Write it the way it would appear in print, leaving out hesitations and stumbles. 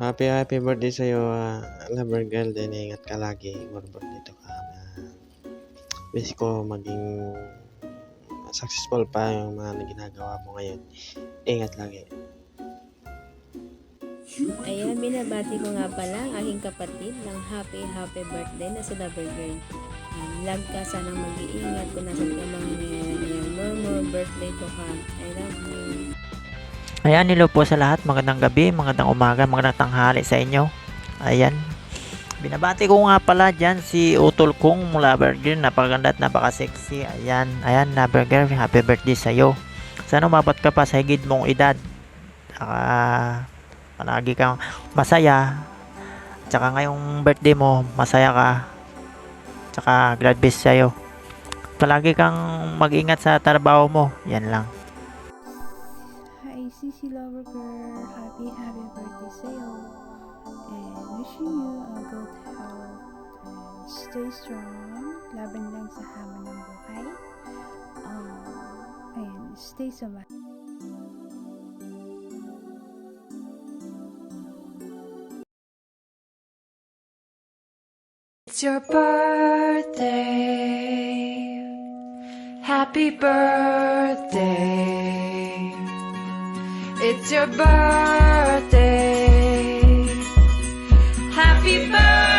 Happy birthday sa'yo, lover girl din. Ingat ka lagi. More dito ka. Wish ko maging successful pa yung mga ginagawa mo ngayon. Ingat lagi. Ayan, binabati ko nga pala ang aking kapatid ng happy birthday na si Lover Girl. Lag ka, sanang mag-iingat kung nasan ka mang ngayon. More birthday to ka. I love you. Ayan, hello po sa lahat. Magandang gabi, magandang umaga, magandang tanghali sa inyo. Ayan. Binabati ko nga pala dyan si utol kong Lover Girl. Napakaganda at napaka-sexy. Ayan, Lover Girl, happy birthday sa'yo. Sana umabot ka pa sa higit mong edad. Palagi kang masaya. Tsaka ngayong birthday mo, masaya ka. Tsaka glad best sa'yo. Palagi kang mag-ingat sa trabaho mo. Yan lang. Hi, Sisi Lover Girl. Happy birthday sa'yo. And wishing you a good health. And stay strong. Laban lang sa hamon ng buhay. And stay sabat. It's your birthday. Happy birthday. It's your birthday. Happy birthday.